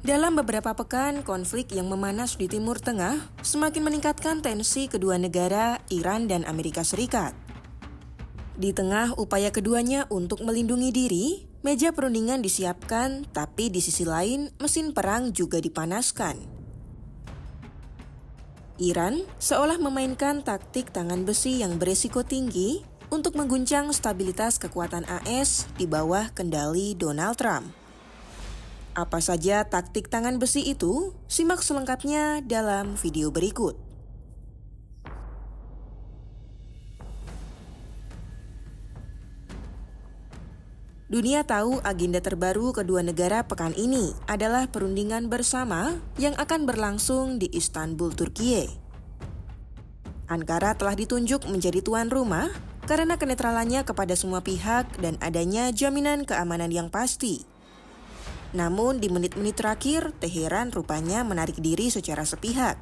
Dalam beberapa pekan, konflik yang memanas di Timur Tengah semakin meningkatkan tensi kedua negara, Iran dan Amerika Serikat. Di tengah upaya keduanya untuk melindungi diri, meja perundingan disiapkan, tapi di sisi lain, mesin perang juga dipanaskan. Iran seolah memainkan taktik tangan besi yang beresiko tinggi untuk mengguncang stabilitas kekuatan AS di bawah kendali Donald Trump. Apa saja taktik tangan besi itu? Simak selengkapnya dalam video berikut. Dunia tahu agenda terbaru kedua negara pekan ini adalah perundingan bersama yang akan berlangsung di Istanbul, Turkiye. Ankara telah ditunjuk menjadi tuan rumah karena kenetralannya kepada semua pihak dan adanya jaminan keamanan yang pasti. Namun di menit-menit terakhir, Teheran rupanya menarik diri secara sepihak.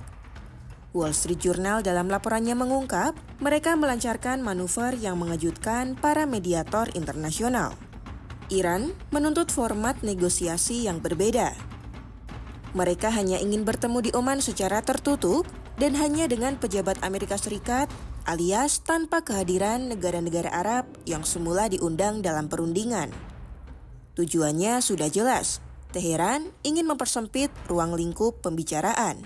Wall Street Journal dalam laporannya mengungkap, mereka melancarkan manuver yang mengejutkan para mediator internasional. Iran menuntut format negosiasi yang berbeda. Mereka hanya ingin bertemu di Oman secara tertutup dan hanya dengan pejabat Amerika Serikat, alias tanpa kehadiran negara-negara Arab yang semula diundang dalam perundingan. Tujuannya sudah jelas, Teheran ingin mempersempit ruang lingkup pembicaraan.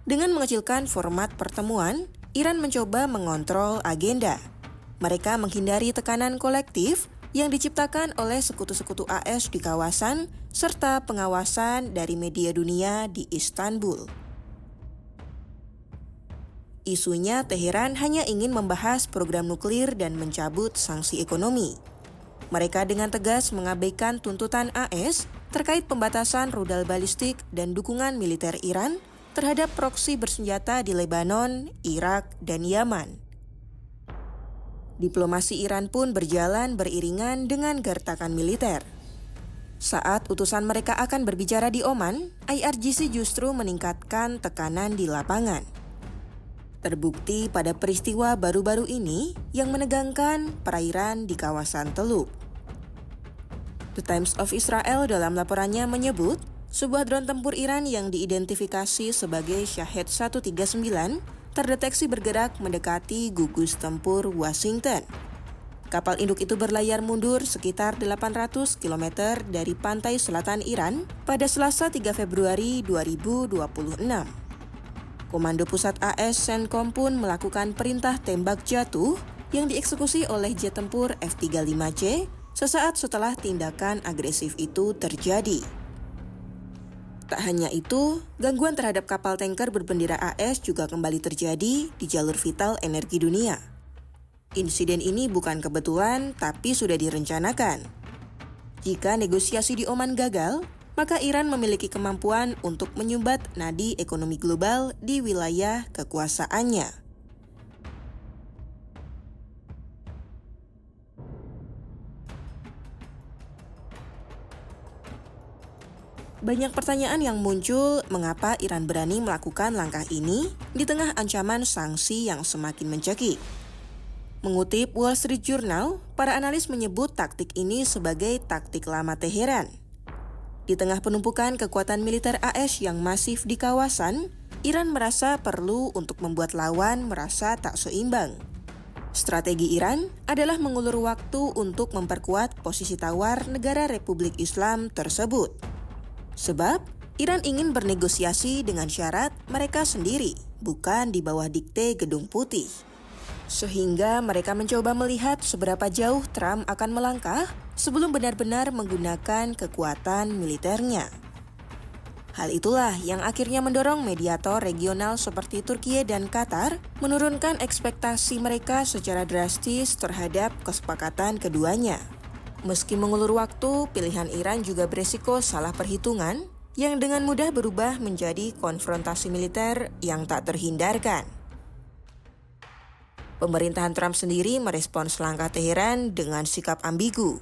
Dengan mengecilkan format pertemuan, Iran mencoba mengontrol agenda. Mereka menghindari tekanan kolektif yang diciptakan oleh sekutu-sekutu AS di kawasan serta pengawasan dari media dunia di Istanbul. Isunya Teheran hanya ingin membahas program nuklir dan mencabut sanksi ekonomi. Mereka dengan tegas mengabaikan tuntutan AS terkait pembatasan rudal balistik dan dukungan militer Iran terhadap proksi bersenjata di Lebanon, Irak, dan Yaman. Diplomasi Iran pun berjalan beriringan dengan gertakan militer. Saat utusan mereka akan berbicara di Oman, IRGC justru meningkatkan tekanan di lapangan. Terbukti pada peristiwa baru-baru ini yang menegangkan perairan di kawasan Teluk. The Times of Israel dalam laporannya menyebut, sebuah drone tempur Iran yang diidentifikasi sebagai Shahed 139 terdeteksi bergerak mendekati gugus tempur Washington. Kapal induk itu berlayar mundur sekitar 800 km dari pantai selatan Iran pada Selasa 3 Februari 2026. Komando Pusat AS CENTCOM pun melakukan perintah tembak jatuh yang dieksekusi oleh jet tempur F-35C sesaat setelah tindakan agresif itu terjadi. Tak hanya itu, gangguan terhadap kapal tanker berbendera AS juga kembali terjadi di jalur vital energi dunia. Insiden ini bukan kebetulan, tapi sudah direncanakan. Jika negosiasi di Oman gagal, maka Iran memiliki kemampuan untuk menyumbat nadi ekonomi global di wilayah kekuasaannya. Banyak pertanyaan yang muncul mengapa Iran berani melakukan langkah ini di tengah ancaman sanksi yang semakin mencekik. Mengutip Wall Street Journal, para analis menyebut taktik ini sebagai taktik lama Teheran. Di tengah penumpukan kekuatan militer AS yang masif di kawasan, Iran merasa perlu untuk membuat lawan merasa tak seimbang. Strategi Iran adalah mengulur waktu untuk memperkuat posisi tawar negara Republik Islam tersebut. Sebab, Iran ingin bernegosiasi dengan syarat mereka sendiri, bukan di bawah dikte Gedung Putih. Sehingga mereka mencoba melihat seberapa jauh Trump akan melangkah sebelum benar-benar menggunakan kekuatan militernya. Hal itulah yang akhirnya mendorong mediator regional seperti Turkiye dan Qatar menurunkan ekspektasi mereka secara drastis terhadap kesepakatan keduanya. Meski mengulur waktu, pilihan Iran juga beresiko salah perhitungan yang dengan mudah berubah menjadi konfrontasi militer yang tak terhindarkan. Pemerintahan Trump sendiri merespons langkah Teheran dengan sikap ambigu.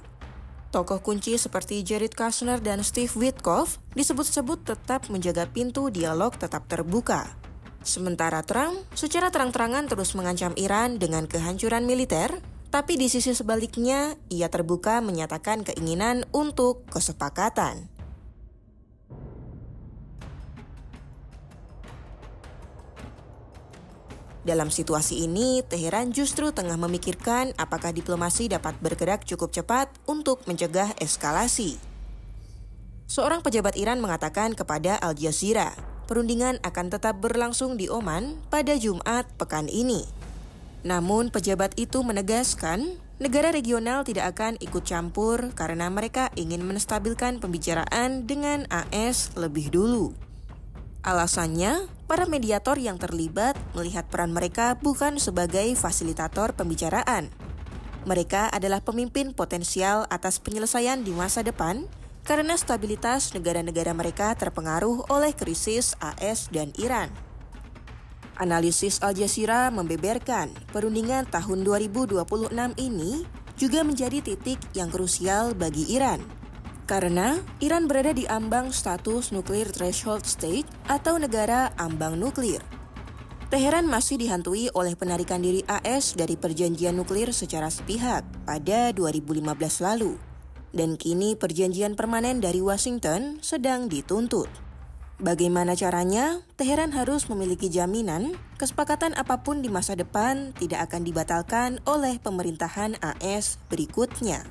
Tokoh kunci seperti Jared Kushner dan Steve Witkoff disebut-sebut tetap menjaga pintu dialog tetap terbuka. Sementara Trump secara terang-terangan terus mengancam Iran dengan kehancuran militer, tapi di sisi sebaliknya ia terbuka menyatakan keinginan untuk kesepakatan. Dalam situasi ini, Teheran justru tengah memikirkan apakah diplomasi dapat bergerak cukup cepat untuk mencegah eskalasi. Seorang pejabat Iran mengatakan kepada Al Jazeera, perundingan akan tetap berlangsung di Oman pada Jumat pekan ini. Namun pejabat itu menegaskan, negara regional tidak akan ikut campur karena mereka ingin menstabilkan pembicaraan dengan AS lebih dulu. Alasannya, para mediator yang terlibat melihat peran mereka bukan sebagai fasilitator pembicaraan. Mereka adalah pemimpin potensial atas penyelesaian di masa depan karena stabilitas negara-negara mereka terpengaruh oleh krisis AS dan Iran. Analisis Al Jazeera membeberkan perundingan tahun 2026 ini juga menjadi titik yang krusial bagi Iran. Karena Iran berada di ambang status Nuclear Threshold State atau negara ambang nuklir. Teheran masih dihantui oleh penarikan diri AS dari perjanjian nuklir secara sepihak pada 2015 lalu. Dan kini perjanjian permanen dari Washington sedang dituntut. Bagaimana caranya? Teheran harus memiliki jaminan kesepakatan apapun di masa depan tidak akan dibatalkan oleh pemerintahan AS berikutnya.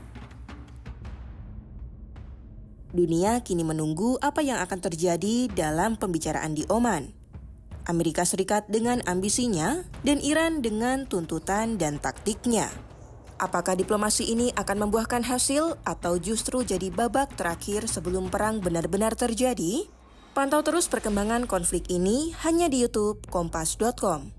Dunia kini menunggu apa yang akan terjadi dalam pembicaraan di Oman. Amerika Serikat dengan ambisinya dan Iran dengan tuntutan dan taktiknya. Apakah diplomasi ini akan membuahkan hasil atau justru jadi babak terakhir sebelum perang benar-benar terjadi? Pantau terus perkembangan konflik ini hanya di YouTube Kompas.com.